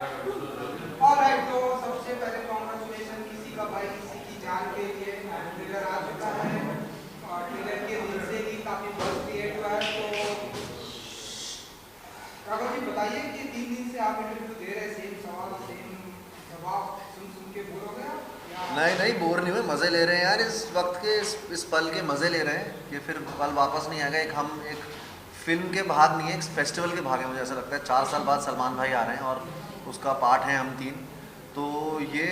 Alright, तो सबसे पहले कॉन्ग्रेचुलेशन किसी का भाई किसी की जान के लिए। ट्रेलर आ चुका है और ट्रेलर के दिन से ही काफी बuzz क्रिएट हुआ है। तो राघव जी बताइए कि 3 दिन से आप इंटरव्यू दे रहे, सेम सवाल सेम जवाब सुन सुन के बोर हो गया या? नहीं नहीं, बोर नहीं हुए, मज़े ले रहे हैं यार। इस वक्त के इस पल के मज़े ले रहे हैं कि फिर पल वापस नहीं आएगा। एक फिल्म के भाग नहीं है, एक फेस्टिवल के भाग है। मुझे ऐसा लगता है 4 साल बाद सलमान भाई आ रहे हैं और उसका पार्ट है हम तीन। तो ये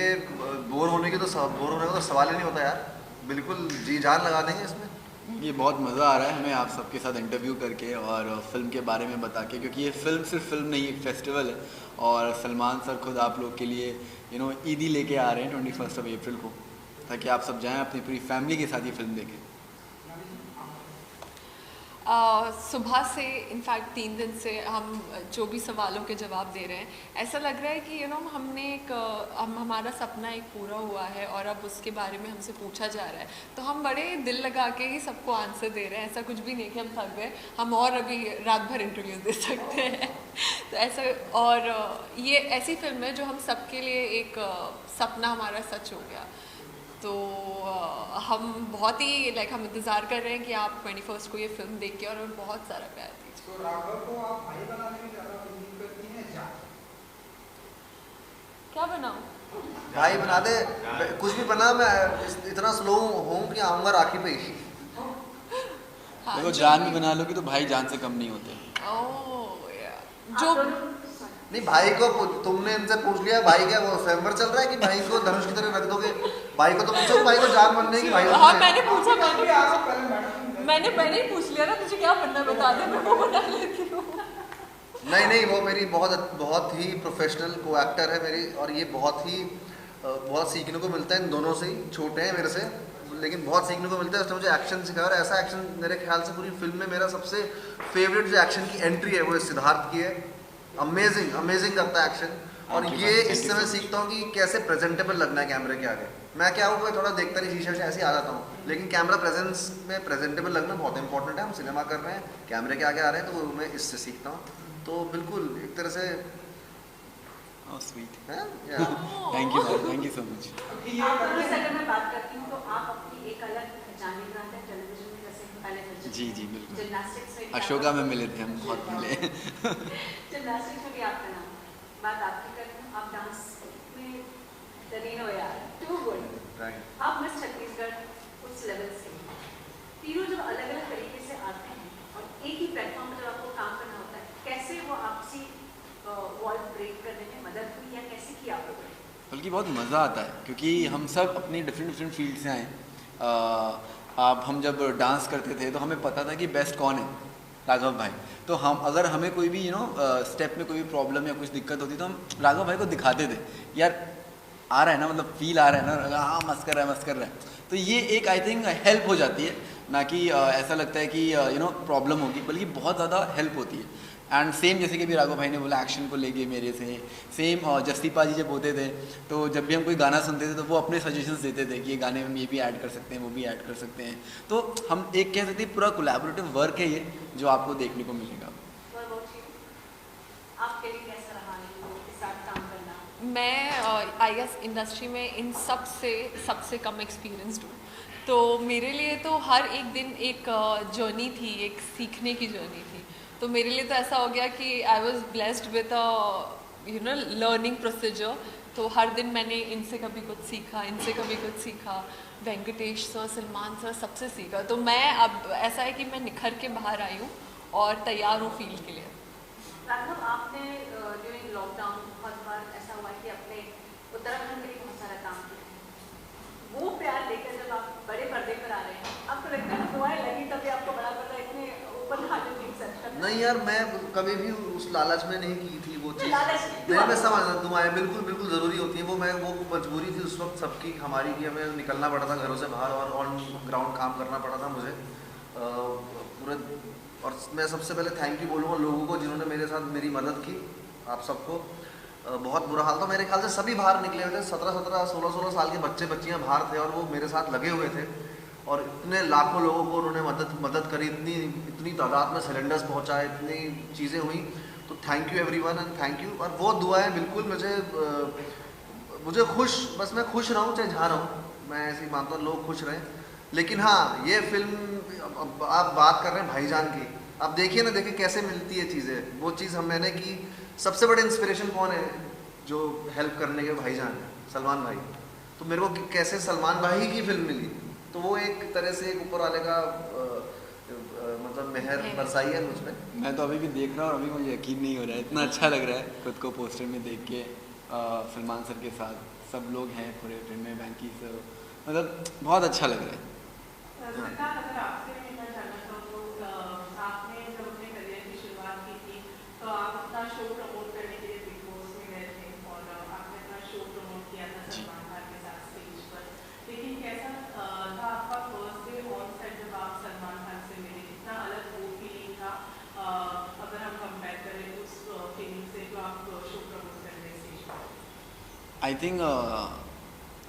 बोर होने का तो सवाल ही नहीं होता यार। बिल्कुल जी जान लगा देंगे इसमें। ये बहुत मज़ा आ रहा है हमें आप सबके साथ इंटरव्यू करके और फिल्म के बारे में बता के, क्योंकि ये फिल्म सिर्फ फिल्म नहीं, एक फेस्टिवल है। और सलमान सर खुद आप लोग के लिए ईदी लेके आ रहे हैं 21 अप्रैल को, ताकि आप सब जाएं अपनी पूरी फैमिली के साथ ये फिल्म देखें। सुबह से इनफैक्ट 3 दिन से हम जो भी सवालों के जवाब दे रहे हैं, ऐसा लग रहा है कि हमने हमारा सपना एक पूरा हुआ है और अब उसके बारे में हमसे पूछा जा रहा है। तो हम बड़े दिल लगा के ही सबको आंसर दे रहे हैं। ऐसा कुछ भी नहीं कि हम थक गए, हम और अभी रात भर इंटरव्यू दे सकते हैं। तो ऐसा, और ये ऐसी फिल्म है जो हम सबके लिए एक सपना हमारा सच हो गया। तो हम बहुत ही हम इंतज़ार कर रहे हैं कि आप 21 को ये फिल्म देख के और हमें बहुत सारा प्यार दीजिए। तो राघव को आप भाई बनाने में ज़्यादा उम्मीद करती हैं या? क्या बनाऊँ? भाई बना दे, कुछ भी बना। मैं इतना स्लो हूँ कि आऊँगा राखी पे ही। हाँ, देखो जान भी बना लोगी तो भाई जान से कम नहीं होते। ओह यार, जो नहीं, भाई को तुमने इनसे पूछ लिया भाई क्या वो स्वयंवर चल रहा है कि भाई को धनुष की तरह रख दोगे? भाई को तो पूछो भाई को जान बनने की। भाई हाँ, मैंने पूछा, मैंने ही पूछ लिया ना, तुझे क्या बनना बता दे, मैं वो बना लेती हूँ। नहीं, वो मेरी बहुत ही प्रोफेशनल को एक्टर है मेरी। और ये बहुत सीखने को मिलता है इन दोनों से ही। छोटे हैं मेरे से लेकिन बहुत सीखने को मिलता है। उसने मुझे एक्शन सिखाया और ऐसा एक्शन मेरे ख्याल से पूरी फिल्म में मेरा सबसे फेवरेट जो एक्शन की एंट्री है वो सिद्धार्थ की है। अमेजिंग करता है एक्शन। और ये इससे मैं सीखता हूँ कि कैसे प्रेजेंटेबल लगना है कैमरे के आगे। मैं क्या हूँ, थोड़ा देखता नहीं, शीशे से ऐसे ही आ जाता हूँ, लेकिन कैमरा प्रेजेंस में प्रेजेंटेबल लगना बहुत इंपॉर्टेंट है। हम सिनेमा कर रहे हैं, कैमरे के आगे आ रहे हैं, तो मैं इससे सीखता हूँ। तो बिल्कुल एक तरह से स्वीट है। Thank you so much. अगर मैं बात करती हूँ तो आप अपनी एक अलग पहचान बनाते हैं टेलीविजन में, जैसे पहले जी बिल्कुल, जिम्नास्टिक्स में अशोका में मिले थे हम बहुत पहले। जिम्नास्टिक्स में भी आपका नाम। बात आपकी करती हूँ, आप डांस में तरीन हो यार, टू गुड। आप मिस छत्तीसगढ़ उस लेवल से, तीनों जब अलग अलग तरीके से आते हैं और एक ही प्लेटफॉर्म पर जब आपको काम करना होता है, कैसे वो आपसी वॉल ब्रेक करने में मदद हुई या कैसे किया आप लोगों ने? बल्कि बहुत मज़ा आता है क्योंकि हम सब अपनी डिफरेंट फील्ड से आए। हम जब डांस करते थे तो हमें पता था कि बेस्ट कौन है, राघव भाई। तो अगर हमें कोई भी स्टेप में कोई भी प्रॉब्लम या कुछ दिक्कत होती तो हम राघव भाई को दिखाते थे, यार आ रहा है ना, मतलब फील आ रहा है ना, हाँ मस्त कर रहा है। तो ये एक आई थिंक हेल्प हो जाती है, ना कि ऐसा लगता है कि प्रॉब्लम होगी, बल्कि बहुत ज़्यादा हेल्प होती है। एंड सेम जैसे कि भी राघव भाई ने बोला एक्शन को लेके मेरे से सेम, जस्तीपा जी जब होते थे तो जब भी हम कोई गाना सुनते थे तो वो अपने सजेशंस देते थे कि ये गाने में हम ये भी ऐड कर सकते हैं, वो भी ऐड कर सकते हैं। तो हम एक कह सकते हैं पूरा कोलैबोरेटिव वर्क है ये, जो आपको देखने को मिलेगा। आपके लिए कैसा रहा के साथ काम करना? मैं आई गेस इंडस्ट्री में इन सबसे कम एक्सपीरियंस्ड हूँ। तो मेरे लिए तो हर एक दिन एक जर्नी थी, एक सीखने की जर्नी थी। तो मेरे लिए तो ऐसा हो गया कि I was blessed with learning procedure. तो हर दिन मैंने इनसे कभी कुछ सीखा, इनसे कभी कुछ सीखा, वेंकटेश सर, सलमान सर, सबसे सीखा। तो मैं अब ऐसा है कि मैं निखर के बाहर आई हूँ और तैयार हूँ फील्ड के लिए। राघव, आपने ड्यूरिंग लॉकडाउन बहुत बार ऐसा हुआ कि अपने उत्तराखंड के लिए बहुत सारा काम किया। वो प्यार लेकर जब आप बड़े पर्दे पर आ रहे हैं, आपको लगता है दुआएं लगी तभी आपको बड़ा पर्दा इतने ऊपर हाजिर नहीं यार, मैं कभी भी उस लालच में नहीं की थी वो चीज़। नहीं, मैं समझ रहा, दुआएं बिल्कुल ज़रूरी होती हैं। वो मजबूरी थी उस वक्त सबकी, हमारी भी। हमें निकलना पड़ा था घरों से बाहर और ऑन ग्राउंड काम करना पड़ा था मुझे पूरे। और मैं सबसे पहले थैंक यू बोलूँगा लोगों को जिन्होंने मेरे साथ मेरी मदद की। आप सबको बहुत बुरा हाल था, मेरे ख्याल से सभी बाहर निकले हुए थे। 17 16 साल के बच्चे बच्चियाँ बाहर थे और वो मेरे साथ लगे हुए थे। और इतने लाखों लोगों को उन्होंने मदद करी, इतनी तादाद में सिलेंडर्स पहुंचाए, इतनी चीज़ें हुई। तो thank you everyone and thank you. और वो दुआएं बिल्कुल मुझे खुश, बस मैं खुश रहूँ चाहे जहाँ रहूँ, मैं ऐसे ही मानता हूँ लोग खुश रहें। लेकिन हाँ, ये फिल्म अब आप बात कर रहे हैं भाईजान की, आप देखिए ना, देखिए कैसे मिलती है चीज़ें। वो चीज़ मैंने की, सबसे बड़े इंस्पिरेशन कौन है जो हेल्प करने के, भाईजान, सलमान भाई। तो मेरे को कैसे सलमान भाई की फिल्म मिली, तो वो एक तरह से एक ऊपर वाले का मतलब मेहर बरसाई है मुझ पर। मैं तो अभी भी देख रहा हूँ और अभी मुझे यकीन नहीं हो रहा है, इतना अच्छा लग रहा है खुद को पोस्टर में देख के। सलमान सर के साथ सब लोग हैं पूरे फिल्म में, बैंकी सर, मतलब बहुत अच्छा लग रहा है। सिद्धार्थ, अगर आपसे मैं जानना चाहूँ तो आपने जब अपने करियर की शुरुआत की थी तो आप अपना शो प्रमोट करने के लिए बिग बॉस में गए थे और आपने अपना शो प्रमोट किया था सलमान खान के साथ स्टेज पर। लेकिन कैसा था आपका फर्स्ट डे ऑन सेट जब आप सलमान खान से मिले? कितना अलग वो फीलिंग था अगर हम कंपेयर करें उस फीलिंग से जो आप शो प्रमोट कर रहे स्टेज पर? आई थिंक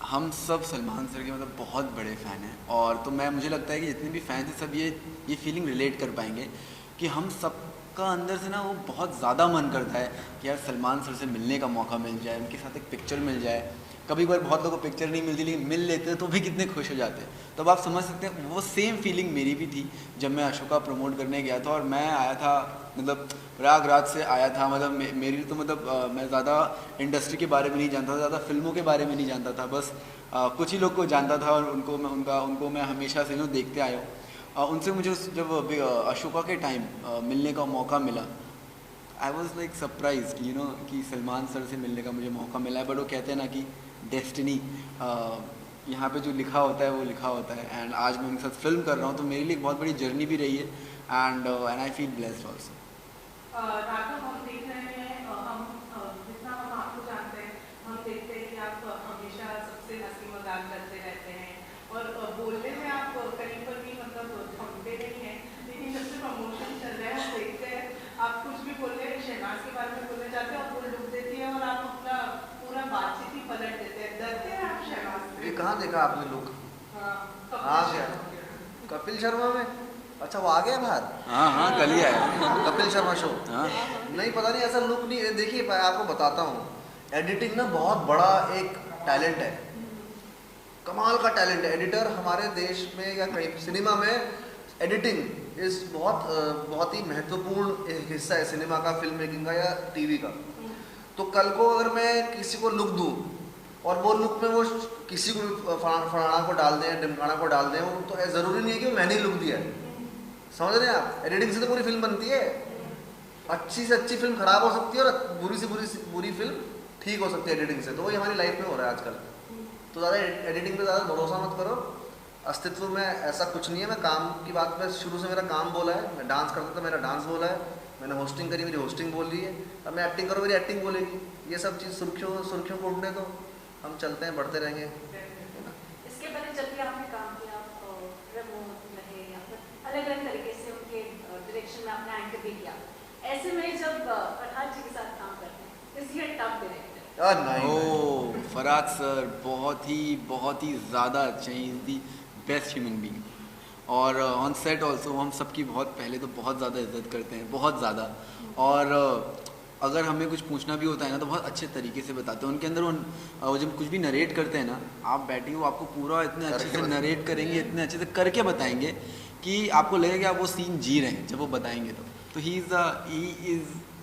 हम सब सलमान सर के मतलब बहुत बड़े फ़ैन हैं, और तो मुझे लगता है कि जितने भी फ़ैन हैं सब ये फीलिंग रिलेट कर पाएंगे कि हम सबका अंदर से ना वो बहुत ज़्यादा मन करता है कि यार सलमान सर से मिलने का मौका मिल जाए, उनके साथ एक पिक्चर मिल जाए। कभी कभार बहुत लोगों को पिक्चर नहीं मिलती, लेकिन मिल लेते हैं तो भी कितने खुश हो जाते हैं। तो अब आप समझ सकते हैं वो सेम फीलिंग मेरी भी थी जब मैं अशोका प्रमोट करने गया था। और मैं आया था, मतलब प्रयागराज से आया था, मतलब मेरी तो मतलब मैं ज़्यादा इंडस्ट्री के बारे में नहीं जानता था, ज़्यादा फिल्मों के बारे में नहीं जानता था, बस कुछ ही लोग को जानता था और उनको मैं हमेशा से देखते आया हूँ। उनसे मुझे जब अशोका के टाइम मिलने का मौका मिला, आई वॉज लाइक सरप्राइज कि सलमान सर से मिलने का मुझे मौका मिला है। बट वो कहते हैं ना कि डेस्टिनी, यहाँ पे जो लिखा होता है वो लिखा होता है। एंड आज मैं उनके साथ फिल्म कर रहा हूँ, तो मेरे लिए एक बहुत बड़ी जर्नी भी रही है। And I feel blessed also. Raghav, हम देख रहे हैं, जितना हम आपको जानते हैं, हम देखते हैं कि आप हमेशा सबसे हंसी मजाक करते रहते हैं और बोलने में आप कहीं पर भी मतलब थमते नहीं हैं। लेकिन जब से प्रमोशन चल रहा है हम देखते हैं आप कुछ भी बोल रहे हैं, शहनाज के बारे में बोलने जाते हैं और वो डूब देती है और आप अपना पूरा बातचीत ही पलट देते हैं। डरते हैं आप शहनाज से? ये कहाँ देखा आपने लुक? हाँ, क्या कपिल शर्मा में? अच्छा, वो आ गया बाहर? हाँ कल ही आया कपिल शर्मा शो। हाँ नहीं, पता नहीं, ऐसा लुक नहीं। देखिए मैं आपको बताता हूँ, एडिटिंग ना बहुत बड़ा एक टैलेंट है, कमाल का टैलेंट है। एडिटर हमारे देश में या कहीं सिनेमा में एडिटिंग इस बहुत ही महत्वपूर्ण हिस्सा है सिनेमा का, फिल्म मेकिंग का या टीवी का। तो कल को अगर मैं किसी को लुक दूँ और वो लुक में वो किसी को भी फलाना को डाल दें, ढिमकाना को डाल दें, वो तो ज़रूरी नहीं है कि मैंने ही लुक दिया है। समझ रहे हैं आप? एडिटिंग से तो पूरी फिल्म बनती है। अच्छी से अच्छी फिल्म खराब हो सकती है और बुरी से बुरी फिल्म ठीक हो सकती है एडिटिंग से। तो वही हमारी लाइफ में हो रहा है आजकल। तो ज़्यादा एडिटिंग पे ज़्यादा भरोसा मत करो। अस्तित्व में ऐसा कुछ नहीं है। मैं काम की बात में शुरू से मेरा काम बोला है, मैं डांस करता था, मेरा डांस बोला है, मैंने होस्टिंग करी, मेरी होस्टिंग बोल रही है। अब मैं एक्टिंग करूँ, मेरी एक्टिंग बोलेगी। ये सब चीज़ सुर्खियों को उठने दो, हम चलते हैं, बढ़ते रहेंगे। इसके पहले जब भी आपने काम किया प्रमोद रहे या फिर अलग अलग तरीके से उनके डायरेक्शन में आपने एंकर भी किया, ऐसे में जब फरहाद जी के साथ काम करते हैं, is he a tough director? नहीं, फरहाद सर बहुत ही ज़्यादा अच्छे हैं, is the best human being. और ऑन सेट ऑल्सो हम सबकी पहले तो बहुत ज़्यादा इज्जत करते हैं, बहुत ज़्यादा। और अगर हमें कुछ पूछना भी होता है ना तो बहुत अच्छे तरीके से बताते हैं। उनके अंदर वो जब कुछ भी नरेट करते हैं ना, आप बैठिए, वो आपको पूरा इतने अच्छे से नरेट करेंगे, इतने अच्छे से करके बताएंगे कि आपको लगेगा कि आप वो सीन जी रहे हैं जब वो बताएंगे। तो he is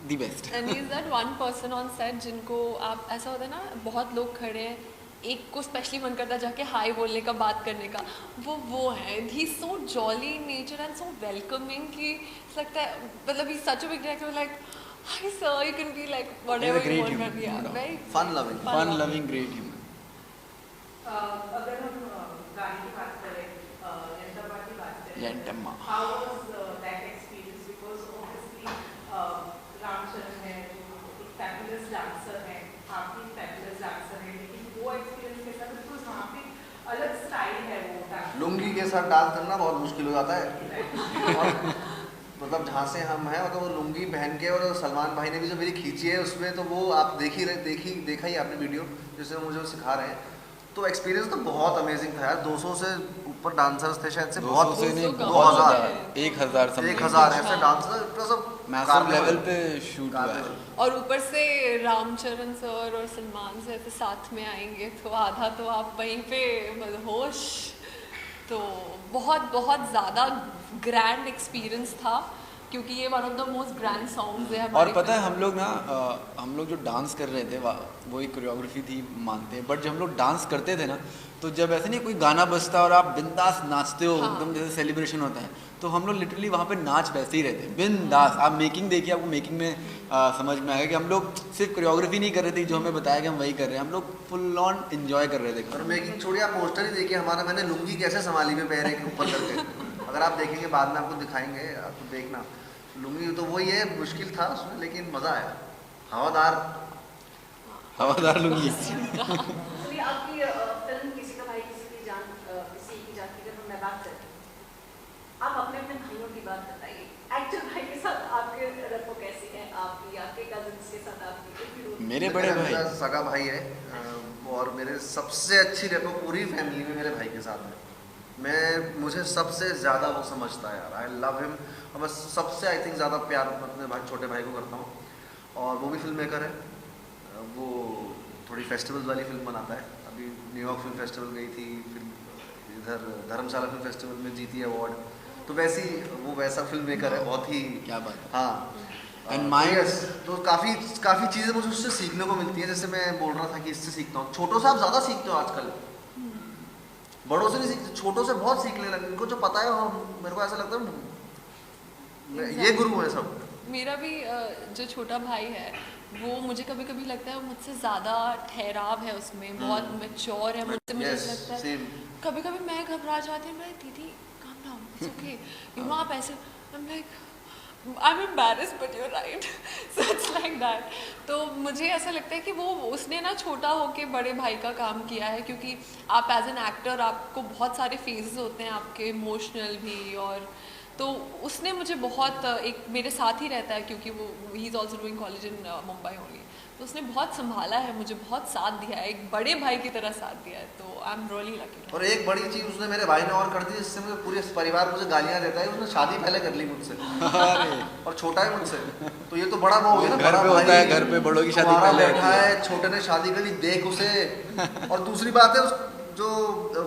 the best. And he is that one person on set जिनको आप, ऐसा होता है ना, बहुत लोग खड़े हैं, एक को स्पेशली मन करता है जाके हाई बोलने का, बात करने का, वो है। He is so jolly in nature and so welcoming कि लगता है, मतलब he such a big director, like hi sir, you can be like whatever you want, but yeah, very fun loving great human. अगर हम गाने की बात करें, यंतम्मा की बात करें, यंतम्मा, how was that experience? Because obviously Ramcharan है जो एक fabulous dancer है, आप भी fabulous dancer हैं, लेकिन वो experience के साथ बिल्कुल वहाँ पे अलग स्टाइल है वो डांस। लुंगी के साथ डांस करना बहुत मुश्किल हो जाता है। और मतलब जहाँ से हम हैं, मतलब वो लुंगी पहन के, और सलमान भाई ने भी जो मेरी खींची है उसमें, तो वो आप देखा ही आपने वीडियो जिससे मुझे सिखा रहे हैं। तो एक्सपीरियंस तो बहुत अमेजिंग था यार। 200 से ऊपर डांसर्स थे शायद से, बहुत से नहीं, 2000 1000 1000 ऐसे डांसर, प्लस मैसिव कार में लेवल बना। पे शूट कार हुआ में है। बना। और ऊपर से रामचरण सर और सलमान सर ऐसे साथ में आएंगे तो आधा तो आप वहीं पे मदहोश। तो बहुत बहुत ज़्यादा ग्रैंड एक्सपीरियंस था क्योंकि ये one of the most grand songs है और हमारी पता है फिल्म हम लोग ना हम लोग जो डांस कर रहे थे वो एक कोरियोग्राफी थी मानते हैं, बट जब हम लोग डांस करते थे ना तो जब ऐसे नहीं कोई गाना बजता और आप बिंदास नाचते हो हाँ। एकदम जैसे सेलिब्रेशन होता है, तो हम लोग लिटरली वहाँ पे नाच वैसे ही रहते बिंदास। आप मेकिंग देखिए, आपको मेकिंग में समझ में आएगा कि हम लोग सिर्फ कोरियोग्राफी नहीं कर रहे थे जो हमें बताया कि हम वही कर रहे हैं, हम लोग फुल ऑन एंजॉय कर रहे थे। और मेकिंग छोड़िए, आप पोस्टर ही देखिए हमारा, मैंने लुंगी कैसे संभाली में पैर के ऊपर करके। अगर आप देखेंगे बाद में आपको दिखाएंगे, आपको देखना लुंगी तो वही है, मुश्किल था उसमें लेकिन मज़ा आया। हवादार लुंगी। सुनिए, आपकी फिल्म किसी का भाई किसी की जान किसी की जान की अगर मैं बात करूं, आप अपने अपने भाइयों की बात बताइए। एक्टर भाई के साथ आपके रफो कैसी है, आपकी आपके कजिन्स के साथ आपकी? मेरे बड़े भाई, मेरा सगा भाई है और मेरे सबसे अच्छी रेपो पूरी फैमिली में मेरे भाई के साथ है। मुझे सबसे ज़्यादा वो समझता है यार, आई लव हिम। और मैं सबसे आई थिंक ज़्यादा प्यार अपने भाई छोटे भाई को करता हूँ। और वो भी फिल्म मेकर है, वो थोड़ी फेस्टिवल वाली फिल्म बनाता है। अभी न्यूयॉर्क फिल्म फेस्टिवल गई थी, फिर इधर धर्मशाला फिल्म फेस्टिवल में जीती अवार्ड। तो वैसी वो वैसा फिल्म मेकर है, बहुत ही क्या बात है। हाँ। And my- yes, तो काफ़ी चीज़ें मुझे उससे सीखने को मिलती हैं। जैसे मैं बोल रहा था कि इससे सीखता हूँ, छोटों से आप ज़्यादा सीखते हो आजकल, बड़ों से नहीं सीखते, छोटों से बहुत सीखने लगे। इनको जो पता है वो मेरे को ऐसा लगता है ये गुरु है सब। मेरा भी जो छोटा भाई है वो मुझे कभी कभी लगता है मुझसे ज़्यादा ठहराव है उसमें, बहुत मैच्योर है मुझसे। मुझे Yes, लगता है same. कभी कभी मैं घबरा जाती हूँ, मैं दीदी calm down, it's okay, you know आप ऐसे, I am like I am embarrassed but you are right, so it's like that. तो मुझे ऐसा लगता है कि वो उसने ना छोटा होके बड़े भाई का काम किया है, क्योंकि आप एज एन एक्टर आपको बहुत सारे फेजेस होते हैं आपके, इमोशनल भी, और तो उसने मुझे बहुत एक मेरे साथ ही रहता है क्योंकि वो he is also doing college in Mumbai only. तो उसने बहुत संभाला है, मुझे बहुत साथ दिया है, एक बड़े भाई की तरह साथ दिया है। तो आई एम रियली लकी। और एक बड़ी चीज़ उसने मेरे भाई ने और कर दी, जिससे मुझे पूरे परिवार मुझे गालियाँ देता है। उसने शादी पहले कर ली मुझसे और छोटा है मुझसे, तो ये तो बड़ा वो हो गया ना, घर बड़ा पे होता भाई, है, घर पे बड़ों की शादी तुम्हारा पहले बैठा होती है। है, छोटे ने शादी कर ली, देख उसे। और दूसरी बात है जो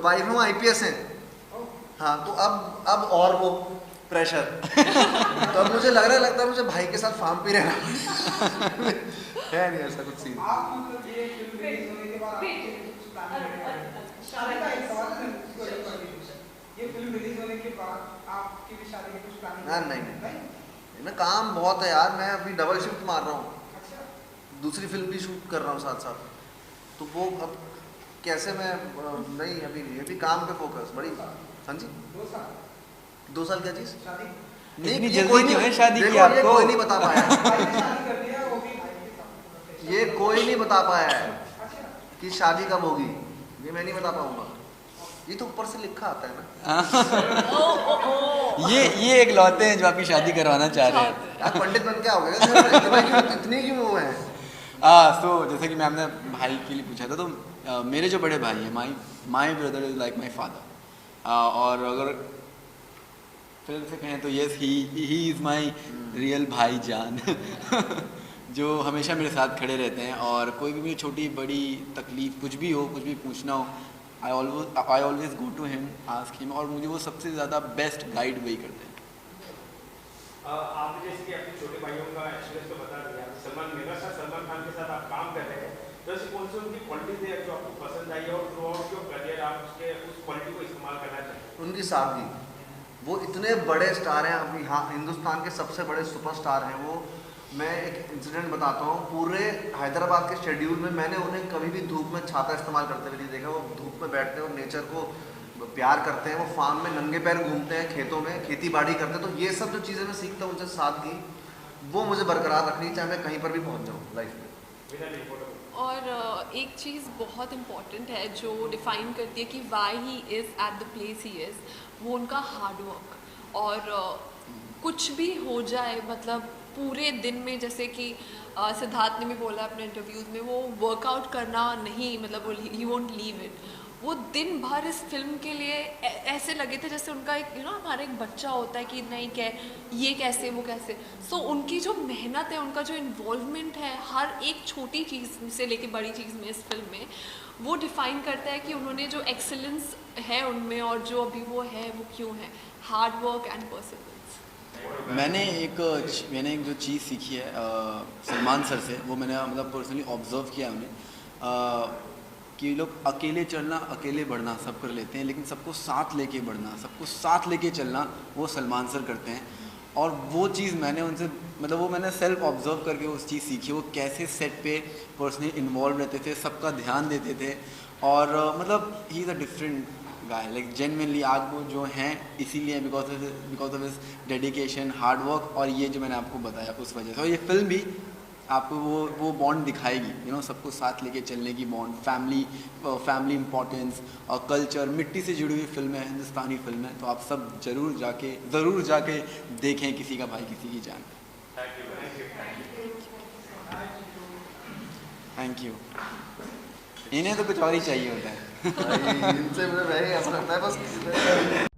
वाइफ है वो IPS है। हाँ, तो अब और वो प्रेशर तो अब मुझे लगता है मुझे भाई के साथ फार्म पे रहना है नहीं ऐसा कुछ सीन। आप मतलब ये फिल्म रिलीज होने के बाद आपके कुछ प्लानिंग है? शादी का एक सवाल है ना, ये फिल्म रिलीज होने के बाद आपकी भी शादी की कुछ प्लानिंग है? नहीं, मैं काम बहुत है यार, मैं अभी डबल शिफ्ट मार रहा हूँ, अच्छा, दूसरी फिल्म भी शूट कर रहा हूँ साथ साथ। तो वो अब कैसे मैं नहीं, अभी ये भी काम पे फोकस बड़ी। हाँ जी, 2 साल क्या चीज़ शादी इतनी ये जल्दी कोई क्यों नहीं, है शादी की देखो, ये आपको? कोई नहीं बता पाया भाई ने शादी कर लिया, वो भी भाई के साथ। ये कोई नहीं बता पाया है अच्छा, कि शादी कब होगी, ये मैं नहीं बता पाऊंगा। ये तो ऊपर से लिखा आता है ना। ये एक लौते हैं जो आपकी शादी करवाना चाह रहे हैं। यार पंडित बन के आओगे, इतनी क्यों वो है? सो जैसे कि मैम ने भाई के लिए पूछा था, तो मेरे जो बड़े भाई हैं, my brother is like my father. और अगर फिर से कहें तो yes, he is my real भाई जान जो हमेशा मेरे साथ खड़े रहते हैं। और कोई भी मुझे छोटी बड़ी तकलीफ कुछ भी हो, कुछ भी पूछना हो, I always go to him, ask him, और मुझे वो सबसे ज़्यादा बेस्ट गाइड वही करते हैं। आपने जैसे कि अपने छोटे भाइयों का एक्सपीरियंस तो बता दिया, सलमान खान के साथ आप काम कर रहे हैं, तो ऐसी कौन सी उनकी क्वालिटीज है जो आपको पसंद आई है और थ्रू आउट योर करियर आप उसके उस क्वालिटी को इस्तेमाल करना चाहिए? उनकी सादगी, वो इतने बड़े स्टार हैं अभी, हाँ हिंदुस्तान के सबसे बड़े सुपरस्टार हैं वो। मैं एक इंसिडेंट बताता हूँ, पूरे हैदराबाद के शेड्यूल में मैंने उन्हें कभी भी धूप में छाता इस्तेमाल करते हुए नहीं देखा। वो धूप में बैठते हैं और नेचर को प्यार करते हैं, वो फार्म में नंगे पैर घूमते हैं, खेतों में खेती बाड़ी करते हैं। तो ये सब जो चीज़ें मैं सीखता हूँ उनसे, सादगी, वो मुझे बरकरार रखनी, चाहे मैं कहीं पर भी पहुँच जाऊँ लाइफ में। और एक चीज़ बहुत इम्पॉर्टेंट है जो डिफ़ाइन करती है कि why he is at the place he is, वो उनका हार्डवर्क। और कुछ भी हो जाए, मतलब पूरे दिन में, जैसे कि सिद्धार्थ ने भी बोला अपने इंटरव्यूज़ में, वो वर्कआउट करना नहीं, मतलब ही वोंट लीव इट। वो दिन भर इस फिल्म के लिए ऐसे लगे थे जैसे उनका एक हमारा एक बच्चा होता है कि नहीं ये कैसे वो कैसे। सो उनकी जो मेहनत है, उनका जो इन्वॉल्वमेंट है हर एक छोटी चीज़ से लेके बड़ी चीज़ में इस फिल्म में, वो डिफ़ाइन करता है कि उन्होंने जो एक्सेलेंस है उनमें और जो अभी वो है वो क्यों है, हार्ड वर्क एंड परसिवरेंस। मैंने एक जो चीज़ सीखी है सलमान सर से, वो मैंने मतलब पर्सनली ऑब्जर्व किया है उन्हें, कि लोग अकेले चलना अकेले बढ़ना सब कर लेते हैं, लेकिन सबको साथ लेके बढ़ना, सबको साथ लेके चलना वो सलमान सर करते हैं। और वो चीज़ मैंने उनसे मतलब वो मैंने सेल्फ ऑब्जर्व करके उस चीज़ सीखी, वो कैसे सेट पे पर्सनली इन्वॉल्व रहते थे, सबका ध्यान देते थे। और मतलब he is a different guy, like genuinely आज वो जो हैं इसीलिए because of his dedication, hard work, और ये जो मैंने आपको बताया उस वजह से। और ये फिल्म भी आपको वो बॉन्ड दिखाएगी, सबको साथ लेके चलने की बॉन्ड, फैमिली इम्पोर्टेंस और कल्चर, मिट्टी से जुड़ी हुई फिल्म है, हिंदुस्तानी फिल्म है। तो आप सब ज़रूर जाके देखें किसी का भाई किसी की जान। Thank you. इन्हें तो कुछ और ही चाहिए होता है। इनसे मुझे ऐसा लगता है बस